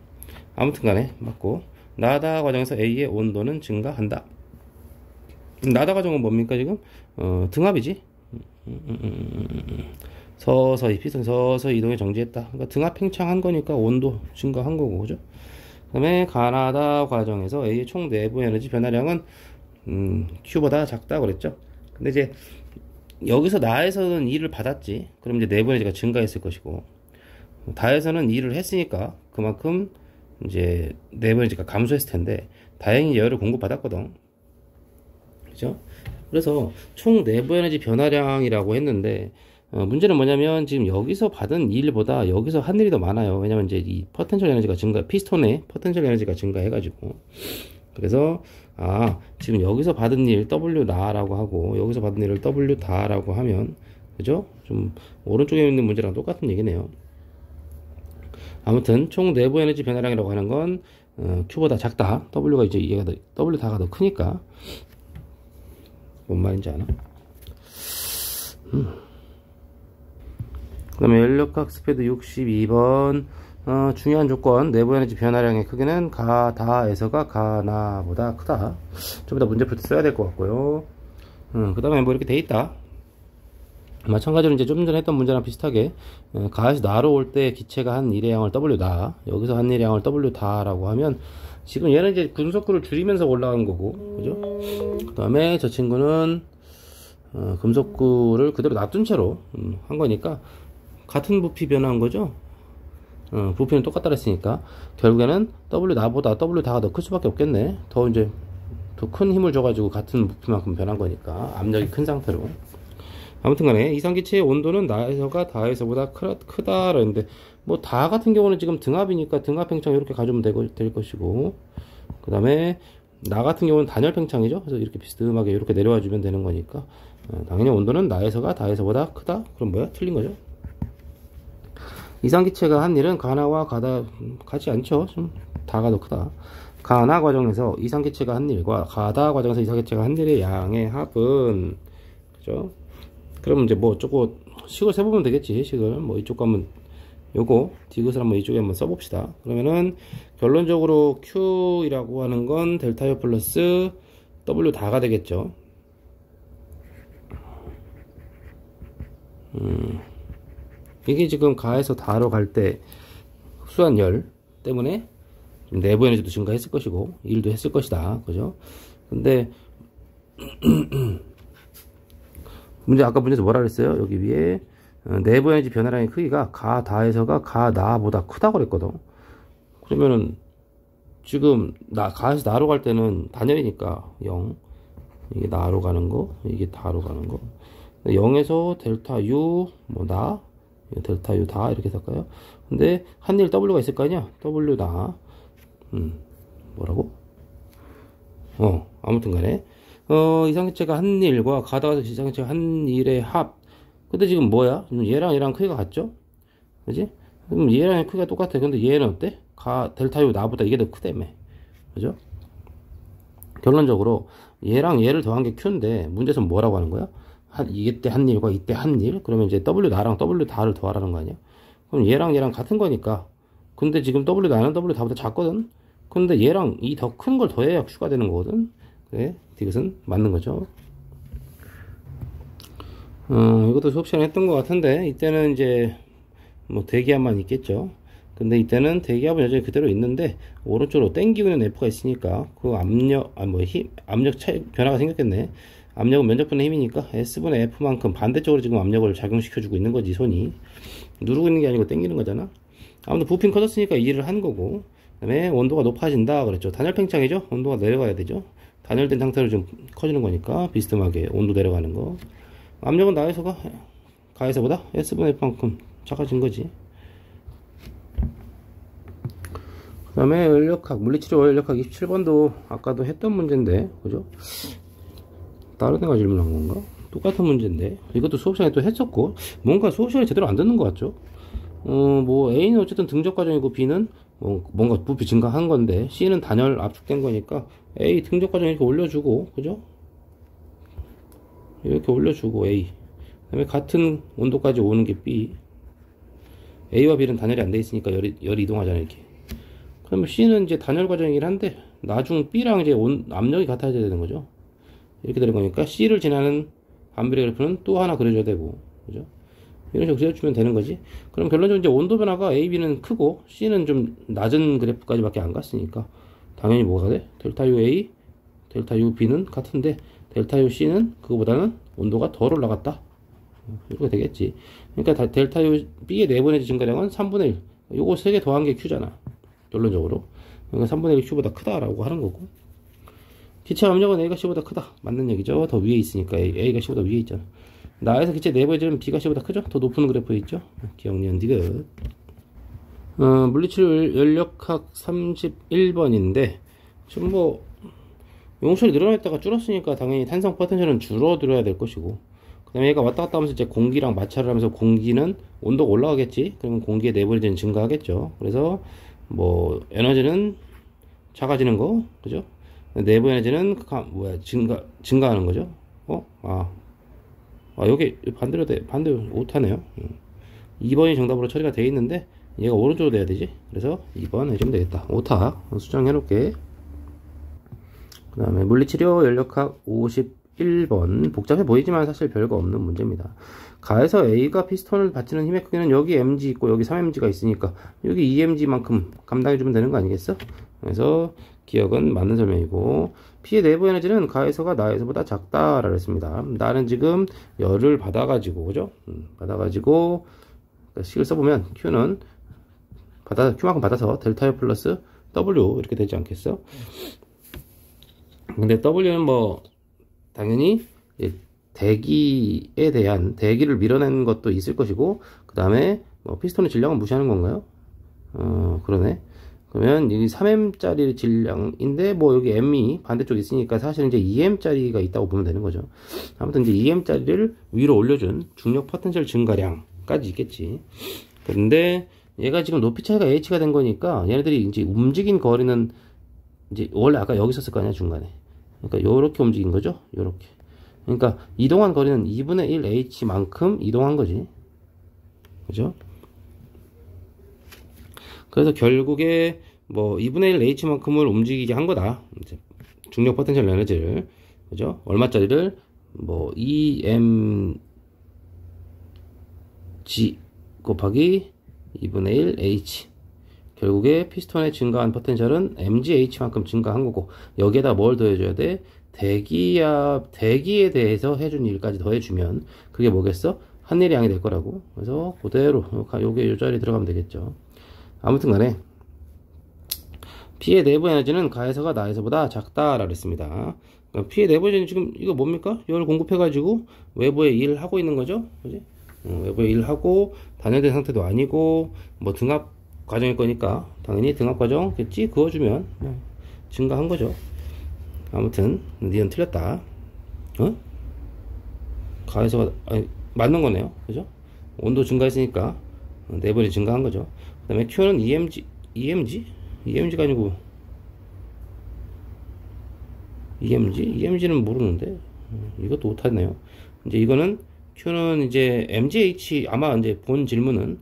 아무튼 간에 맞고, 나다 과정에서 A의 온도는 증가한다. 나다 과정은 뭡니까 지금? 등압이지. 서서히 피스톤 서서히 이동이 정지했다. 그러니까 등압 팽창한 거니까 온도 증가한 거고, 그죠? 그 다음에 가나다 과정에서 A의 총 내부 에너지 변화량은 Q보다 작다 그랬죠. 근데 이제 여기서 나에서는 2를 받았지. 그럼 이제 내부 에너지가 증가했을 것이고, 다에서는 2를 했으니까 그만큼 이제 내부 에너지가 감소했을 텐데, 다행히 열을 공급받았거든. 그죠? 그래서 총 내부 에너지 변화량이라고 했는데, 문제는 뭐냐면 지금 여기서 받은 일보다 여기서 한 일이 더 많아요. 왜냐면 이제 이 포텐셜 에너지가 증가, 피스톤의 포텐셜 에너지가 증가해가지고, 그래서 지금 여기서 받은 일 W 나라고 하고 여기서 받은 일을 W 다라고 하면, 그죠? 좀 오른쪽에 있는 문제랑 똑같은 얘기네요. 아무튼 총 내부 에너지 변화량이라고 하는 건 Q보다 작다. W가 이제 얘가 W 다가 더 크니까. 뭔 말인지 아나? 그 다음에 연력각 스피드 62번. 중요한 조건, 내부 에너지 변화량의 크기는 가다에서가 가나보다 크다. 좀 더 문제 풀 때 써야 될 것 같고요. 그 다음에 뭐 이렇게 돼 있다. 마찬가지로 이제 좀 전에 했던 문제랑 비슷하게, 가에서 나로 올 때 기체가 한 일의 양을 W 나, 여기서 한 일의 양을 W 다라고 하면, 지금 얘는 이제 금속구를 줄이면서 올라간 거고, 그죠? 그 다음에 저 친구는 금속구를 그대로 놔둔 채로 한 거니까 같은 부피 변화한 거죠. 부피는 똑같다 그랬으니까 결국에는 W 나보다 W 다가 더 클 수밖에 없겠네. 더 이제 더 큰 힘을 줘가지고 같은 부피만큼 변한 거니까, 압력이 큰 상태로. 아무튼 간에 이상기체의 온도는 나에서가 다에서보다 크다 그랬는데, 뭐 다 같은 경우는 지금 등압이니까 등압 팽창 이렇게 가져오면 될 것이고, 그 다음에 나 같은 경우는 단열 팽창이죠. 그래서 이렇게 비스듬하게 이렇게 내려와 주면 되는 거니까, 당연히 온도는 나에서가 다에서보다 크다. 그럼 뭐야? 틀린 거죠. 이상기체가 한 일은 가나와 가다 같지 않죠. 좀 다가 더 크다. 가나 과정에서 이상기체가 한 일과 가다 과정에서 이상기체가 한 일의 양의 합은, 그죠? 그러면 이제 뭐 저거 식을 써보면 되겠지. 식을 뭐 이쪽 거 한번 요거 디귿을 한번 이쪽에 한번 써봅시다. 그러면은 결론적으로 Q이라고 하는 건 델타 U 플러스 W 다가 되겠죠. 이게 지금 가에서 다로 갈 때 흡수한 열 때문에 내부 에너지도 증가했을 것이고 일도 했을 것이다. 그죠? 근데 아까 문제에서 뭐라 그랬어요? 여기 위에 내부 에너지 변화량의 크기가 가 다에서가 가 나보다 크다고 그랬거든. 그러면은 지금 가에서 나로 갈 때는 단열이니까 0, 이게 나로 가는 거, 이게 다로 가는 거. 0에서 델타 U 뭐 나, 델타 U 다 이렇게 할까요? 근데 한일 W가 있을 거 아니야? W 나. 뭐라고? 아무튼 간에 이상기체가 한일과 가다가 이상기체가 한일의 합. 근데 지금 뭐야? 얘랑 얘랑 크기가 같죠? 그지? 그럼 얘랑 크기가 똑같아. 근데 얘는 어때? 델타 U 나보다 이게 더 크다며. 그죠? 결론적으로 얘랑 얘를 더한 게 Q인데 문제에서 뭐라고 하는 거야? 이때 한일과 이때 한일. 그러면 이제 W 나랑 W 다를 더하라는 거 아니야? 그럼 얘랑 얘랑 같은 거니까. 근데 지금 W 나는 W 다보다 작거든? 근데 얘랑 이 더 큰 걸 더해야 Q가 되는 거거든? 그래? 디귿은 맞는 거죠. 이것도 수업 시간에 했던 것 같은데, 이때는 이제, 뭐, 대기압만 있겠죠. 근데 이때는 대기압은 여전히 그대로 있는데, 오른쪽으로 땡기고 있는 F가 있으니까, 그 압력, 압력 차이, 변화가 생겼겠네. 압력은 면적분의 힘이니까, S분의 F만큼 반대쪽으로 지금 압력을 작용시켜주고 있는 거지, 손이. 누르고 있는 게 아니고 땡기는 거잖아. 아무튼 부핀 커졌으니까 이 일을 한 거고, 그 다음에 온도가 높아진다 그랬죠. 단열 팽창이죠. 온도가 내려가야 되죠. 단열된 상태로 좀 커지는 거니까 비스듬하게 온도 내려가는 거. 압력은 가에서보다 S분의 F만큼 작아진 거지. 그 다음에 물리치료 연력학 27번도 아까도 했던 문제인데, 그죠? 다른 애가 질문한 건가? 똑같은 문제인데, 이것도 수업 시간에 또 했었고, 뭔가 수업 시간에 제대로 안 듣는 것 같죠? 뭐 A는 어쨌든 등적 과정이고 B는 뭔가 부피 증가한 건데, C는 단열 압축된 거니까 A 등적 과정 이렇게 올려주고, 그죠? 이렇게 올려주고 A, 그 다음에 같은 온도까지 오는 게 B. A와 B는 단열이 안 돼 있으니까 열이 이동하잖아 이렇게. 그러면 C는 이제 단열 과정이긴 한데 나중 B랑 이제 압력이 같아져야 되는 거죠. 이렇게 되는 거니까 C를 지나는 반비례 그래프는 또 하나 그려줘야 되고, 그죠? 이런 식으로 그려주면 되는 거지. 그럼 결론적으로 이제 온도 변화가 A, B는 크고 C는 좀 낮은 그래프까지밖에 안 갔으니까 당연히 뭐가 돼? 델타 U A, 델타 U B는 같은데 델타 U C는 그거보다는 온도가 덜 올라갔다. 이렇게 되겠지. 그러니까 델타 U B의 내부 에너지 증가량은 3분의 1. 요거 3개 더한 게 Q잖아. 결론적으로. 그러니까 3분의 1 Q보다 크다라고 하는 거고. 기체 압력은 A가 C보다 크다. 맞는 얘기죠. 더 위에 있으니까 A가 C보다 위에 있잖아. 나에서 기체 내부 에너지는 B가 C보다 크죠? 더 높은 그래프에 있죠? 기억니은 디귿. 물리치료 연력학 31번인데, 지금 뭐, 용출이 늘어났다가 줄었으니까 당연히 탄성 포텐셜은 줄어들어야 될 것이고, 그 다음에 얘가 왔다 갔다 하면서 이제 공기랑 마찰을 하면서 공기는 온도가 올라가겠지? 그러면 공기의 내부 에너지는 증가하겠죠? 그래서, 뭐, 에너지는 작아지는 거, 그죠? 내부 에너지는, 증가하는 거죠? 여기 반대로 오타네요. 2번이 정답으로 처리가 되어 있는데 얘가 오른쪽으로 돼야 되지. 그래서 2번 해주면 되겠다. 오타 수정해 놓을게. 그 다음에 물리치료 연력학 51번. 복잡해 보이지만 사실 별거 없는 문제입니다. 가에서 A가 피스톤을 받치는 힘의 크기는 여기 mg 있고 여기 3mg가 있으니까 여기 2mg만큼 감당해 주면 되는 거 아니겠어? 그래서 기억은 맞는 설명이고, P의 내부 에너지는 가에서가 나에서보다 작다라고 했습니다. 나는 지금 열을 받아가지고, 그죠? 받아가지고, 식을 써보면 Q는 Q만큼 받아서 델타 U 플러스 W 이렇게 되지 않겠어? 근데 W는 뭐, 당연히 대기에 대한, 대기를 밀어내는 것도 있을 것이고, 그 다음에 뭐 피스톤의 질량은 무시하는 건가요? 그러네. 그러면 여기 3m짜리 질량인데 뭐 여기 m이 반대쪽에 있으니까 사실 이제 2m짜리가 있다고 보면 되는 거죠. 아무튼 이제 2m짜리를 위로 올려준 중력 포텐셜 증가량까지 있겠지. 그런데 얘가 지금 높이 차이가 h가 된 거니까 얘네들이 이제 움직인 거리는 이제 원래 아까 여기 있었을 거 아니야, 중간에. 그러니까 요렇게 움직인 거죠. 요렇게. 그러니까 이동한 거리는 2분의 1 h만큼 이동한 거지. 그죠? 그래서 결국에 뭐 2분의 1 H만큼을 움직이게 한 거다. 이제 중력 포텐셜 에너지를, 그죠? 얼마짜리를 뭐 EMG 곱하기 2분의 1 H. 결국에 피스톤의 증가한 포텐셜은 MGH만큼 증가한 거고, 여기에다 뭘 더해줘야 돼? 대기에 대해서 해준 일까지 더해주면 그게 뭐겠어? 한일의 양이 될 거라고. 그래서 그대로 요게 요 자리에 들어가면 되겠죠. 아무튼 간에 P의 내부 에너지는 가에서가 나에서보다 작다라고 했습니다. 그러니까 P의 내부 에너지는 지금 이거 뭡니까? 열 공급해가지고 외부에 일을 하고 있는 거죠. 그지? 외부에 일을 하고 단열된 상태도 아니고 뭐 등압 과정일 거니까 당연히 등압 과정겠지? 그어주면 증가한 거죠. 아무튼 니은 틀렸다. 어? 가에서가 아니, 맞는 거네요. 그죠? 온도 증가했으니까 내부에 증가한 거죠. 그 다음에 Q는 EMG가 아니고 EMG는 모르는데 이것도 못하네요. 이제 이거는 Q는 이제 MGH, 아마 이제 본 질문은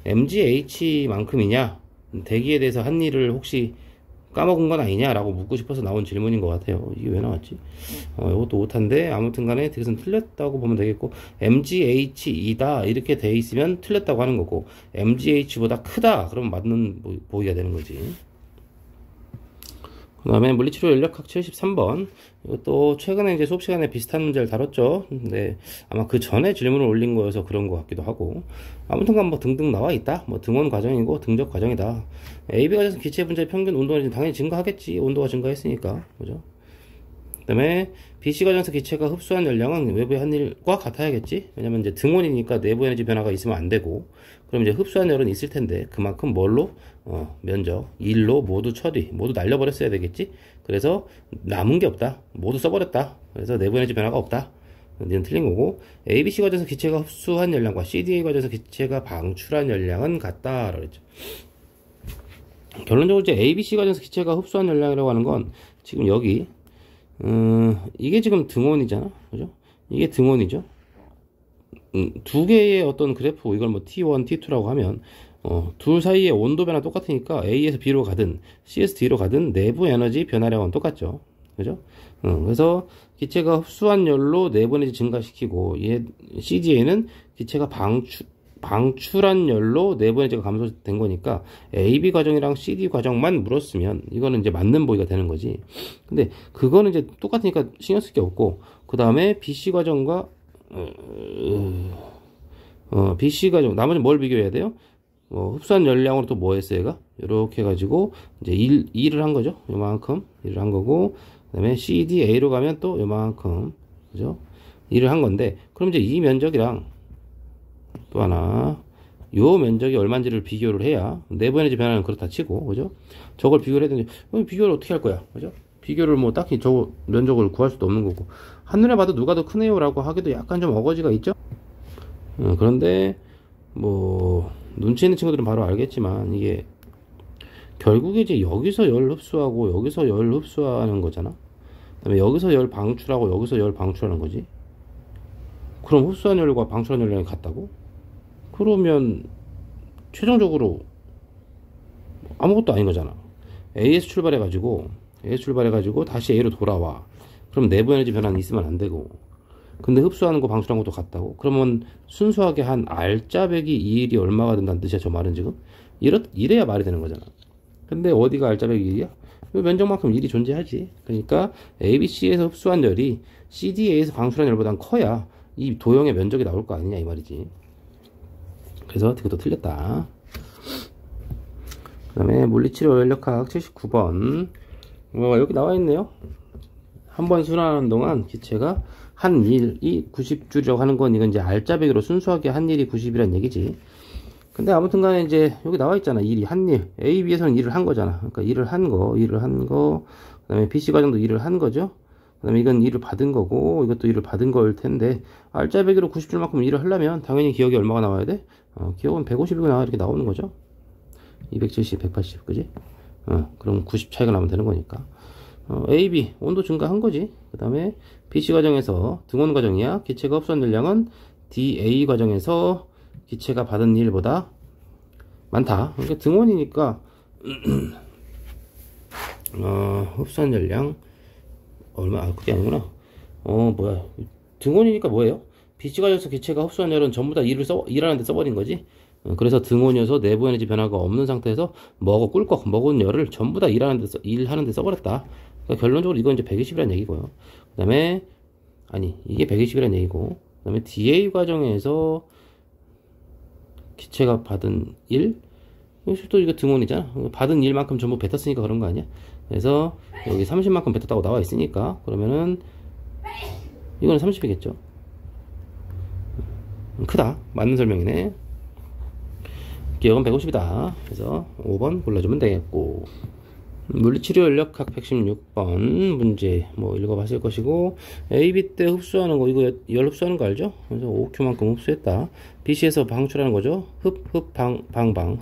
MGH만큼이냐, 대기에 대해서 한 일을 혹시 까먹은 건 아니냐라고 묻고 싶어서 나온 질문인 것 같아요. 이게 왜 나왔지? 이것도 못한데 아무튼 간에 그것은 틀렸다고 보면 되겠고, MGH이다 이렇게 돼 있으면 틀렸다고 하는 거고, MGH보다 크다 그러면 맞는 보기가 되는 거지. 그 다음에 물리치료 연력학 73번. 이것도 최근에 이제 수업 시간에 비슷한 문제를 다뤘죠. 근데 아마 그 전에 질문을 올린 거여서 그런 것 같기도 하고. 아무튼간 뭐 등등 나와 있다. 뭐 등원 과정이고 등적 과정이다. AB 과정에서 기체 분자의 평균 온도는 당연히 증가하겠지. 온도가 증가했으니까. 그죠? 그 다음에 BC 과정에서 기체가 흡수한 열량은 외부의 한 일과 같아야겠지. 왜냐면 이제 등원이니까 내부 에너지 변화가 있으면 안 되고, 그럼 이제 흡수한 열은 있을 텐데 그만큼 뭘로? 면적, 일로 모두 처리, 모두 날려버렸어야 되겠지. 그래서 남은 게 없다. 모두 써버렸다. 그래서 내부 에너지 변화가 없다. 이건 틀린 거고, ABC 과정에서 기체가 흡수한 열량과 CDA 과정에서 기체가 방출한 열량은 같다라고 했죠. 결론적으로 이제 ABC 과정에서 기체가 흡수한 열량이라고 하는 건 지금 여기 이게 지금 등원이잖아. 그죠? 이게 등원이죠. 두 개의 어떤 그래프, 이걸 뭐 T1, T2라고 하면, 둘 사이의 온도 변화 똑같으니까 A에서 B로 가든, C에서 D로 가든 내부 에너지 변화량은 똑같죠. 그죠? 그래서 기체가 흡수한 열로 내부 에너지 증가시키고, CDA는 기체가 방출한 열로 내부 에너지가 감소된 거니까 AB 과정이랑 CD 과정만 물었으면 이거는 이제 맞는 보기가 되는 거지. 근데 그거는 이제 똑같으니까 신경 쓸 게 없고, 그 다음에 BC 과정과 BC 과정, 나머지 뭘 비교해야 돼요? 흡수한 열량으로 또 뭐 했어요, 얘가? 이렇게 해가지고 이제 1을 한 거죠. 요만큼 1을 한 거고, 그 다음에 CDA로 가면 또 요만큼, 그죠? 1을 한 건데, 그럼 이제 이 면적이랑 또 하나, 요 면적이 얼마인지를 비교를 해야 내부 에너지 변화는 그렇다 치고, 그죠? 저걸 비교를 해야 되는데, 비교를 어떻게 할 거야, 그죠? 비교를 뭐 딱히 저 면적을 구할 수도 없는 거고, 한눈에 봐도 누가 더 크네요 라고 하기도 약간 좀 어거지가 있죠. 그런데 뭐 눈치 있는 친구들은 바로 알겠지만, 이게 결국에 이제 여기서 열 흡수하고 여기서 열 흡수하는 거잖아. 그다음에 여기서 열 방출하고 여기서 열 방출하는 거지. 그럼 흡수한 열과 방출한 열량이 같다고? 그러면 최종적으로 아무것도 아닌 거잖아. A에서 출발해가지고 다시 A로 돌아와. 그럼 내부 에너지 변화는 있으면 안 되고, 근데 흡수하는 거 방출하는 것도 같다고? 그러면 순수하게 한 R자배기 2일이 얼마가 된다는 뜻이야, 저 말은 지금? 이래야 말이 되는 거잖아. 근데 어디가 R자배기 1이야? 면적만큼 일이 존재하지. 그러니까 ABC에서 흡수한 열이 CDA에서 방출한 열보다는 커야 이 도형의 면적이 나올 거 아니냐 이 말이지. 그래서 그것도 틀렸다. 그 다음에 물리치료 연력학 79번. 여기 나와 있네요. 한 번 순환하는 동안 기체가 한 일이 90줄이라고 하는 건 이건 이제 R자배기로 순수하게 한 일이 90이란 얘기지. 근데 아무튼 간에 이제 여기 나와 있잖아. 일이 한 일. A, B에서는 일을 한 거잖아. 그러니까 일을 한 거. 그 다음에 BC 과정도 일을 한 거죠. 그 다음에 이건 일을 받은 거고, 이것도 일을 받은 거일 텐데, R자배기로 90줄만큼 일을 하려면 당연히 기억이 얼마가 나와야 돼? 기억은 150이나 이렇게 나오는 거죠. 270, 180, 그지? 그럼 90 차이가 나면 되는 거니까. A, B, 온도 증가한 거지. 그 다음에 BC 과정에서 등원 과정이야. 기체가 흡수한 열량은 DA 과정에서 기체가 받은 일보다 많다. 그러니까 등원이니까 흡수한 열량 얼마? 그게 아니구나. 뭐야? 등원이니까 뭐예요? BC가 져서 기체가 흡수한 열은 전부 다 일하는데 써버린 거지. 그래서 등온이어서 내부 에너지 변화가 없는 상태에서 꿀꺽 먹은 열을 전부 다 일하는데 써버렸다. 그러니까 결론적으로 이건 이제 120이라는 얘기고요. 그 다음에 이게 120이라는 얘기고, 그 다음에 DA 과정에서 기체가 받은 일, 또 이거 등온이잖아. 받은 일만큼 전부 뱉었으니까 그런 거 아니야? 그래서 여기 30만큼 뱉었다고 나와 있으니까 그러면은 이거는 30이겠죠. 크다. 맞는 설명이네. 기억은 150이다. 그래서 5번 골라주면 되겠고, 물리치료 연력학 116번 문제 뭐 읽어봤을 것이고, AB 때 흡수하는 거, 이거 열 흡수하는 거 알죠? 그래서 5Q만큼 흡수했다. BC에서 방출하는 거죠. 방방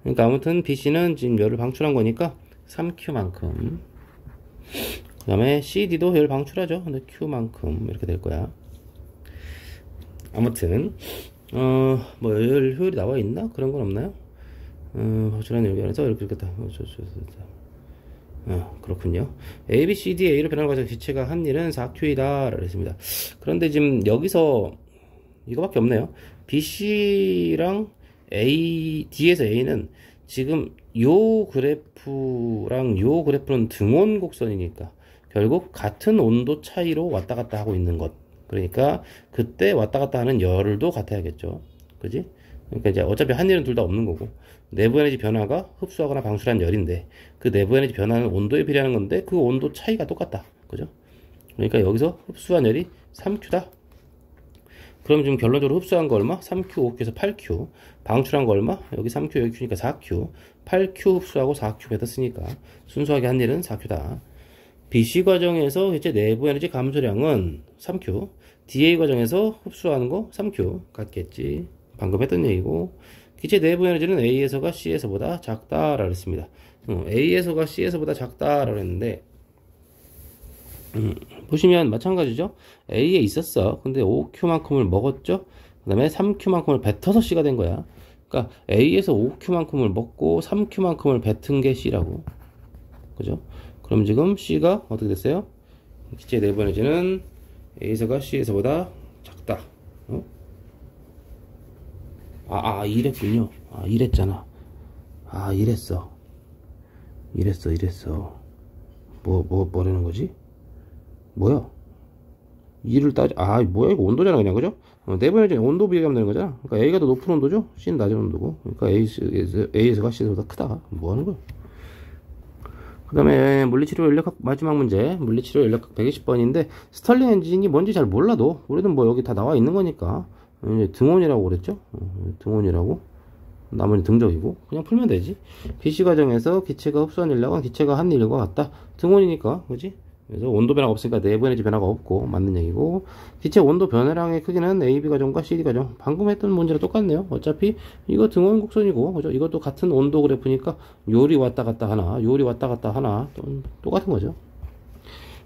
그러니까 아무튼 BC는 지금 열을 방출한 거니까 3Q만큼. 그 다음에 CD도 열 방출하죠. 근데 Q만큼 이렇게 될 거야. 아무튼 뭐 열 효율이 나와 있나? 그런 건 없나요? 방출하는 열기관에서 이렇게 됐다. 그렇군요. A, B, C, D, A로 변하는 과정 기체가 한 일은 4Q이다 라고 했습니다. 그런데 지금 여기서 이거밖에 없네요. B, C랑 A, D에서 A는 지금 요 그래프랑 요 그래프는 등원 곡선이니까 결국 같은 온도 차이로 왔다 갔다 하고 있는 것. 그러니까 그때 왔다 갔다 하는 열도 같아야겠죠. 그지? 그러니까 이제 어차피 한 일은 둘 다 없는 거고, 내부 에너지 변화가 흡수하거나 방출한 열인데 그 내부 에너지 변화는 온도에 비례하는 건데 그 온도 차이가 똑같다. 그죠? 그러니까 여기서 흡수한 열이 3Q다. 그럼 지금 결론적으로 흡수한 거 얼마? 3Q, 5Q에서 8Q. 방출한 거 얼마? 여기 3Q, 여기 Q니까 4Q. 8Q 흡수하고 4Q 뱉었으니까 순수하게 한 일은 4Q다. BC 과정에서 이제 내부 에너지 감소량은 3Q. DA 과정에서 흡수하는 거 3Q 같겠지. 방금 했던 얘기고, 기체 내부 에너지는 A에서가 C에서보다 작다라고 했습니다. A에서가 C에서보다 작다라고 했는데, 보시면 마찬가지죠. A에 있었어. 근데 5Q만큼을 먹었죠. 그 다음에 3Q만큼을 뱉어서 C가 된 거야. 그러니까 A에서 5Q만큼을 먹고 3Q만큼을 뱉은 게 C라고. 그죠? 그럼 지금 C가 어떻게 됐어요? 기체 내부 에너지는 A에서가 C에서보다 작다. 이랬군요. 이랬잖아. 이랬어. 뭐라는 거지? 뭐야? 이를 뭐야, 이거 온도잖아, 그냥, 그죠? 내부 에너지 온도 비교하면 되는 거잖아. 그러니까 A가 더 높은 온도죠? C는 낮은 온도고. 그러니까 A에서가 C에서보다 크다. 뭐 하는 거야? 그 다음에 물리치료 연력학 마지막 문제, 물리치료 연력학 120번인데 스털링 엔진이 뭔지 잘 몰라도 우리는 뭐 여기 다 나와 있는 거니까 이제 등온이라고 그랬죠. 등온이라고, 나머지 등적이고 그냥 풀면 되지. BC 과정에서 기체가 흡수한 열량은 기체가 한 일과 같다. 등온이니까, 그지? 그래서 온도 변화가 없으니까 내부 에너지 변화가 없고 맞는 얘기고, 기체 온도 변화량의 크기는 AB 과정과 CD 과정, 방금 했던 문제랑 똑같네요. 어차피 이거 등원 곡선이고, 그죠? 이것도 같은 온도 그래프니까 요리 왔다 갔다 하나 똑같은 거죠.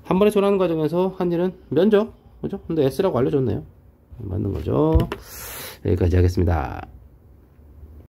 한 번에 전하는 과정에서 한 일은 면적, 그죠? 근데 S라고 알려줬네요. 맞는 거죠. 여기까지 하겠습니다.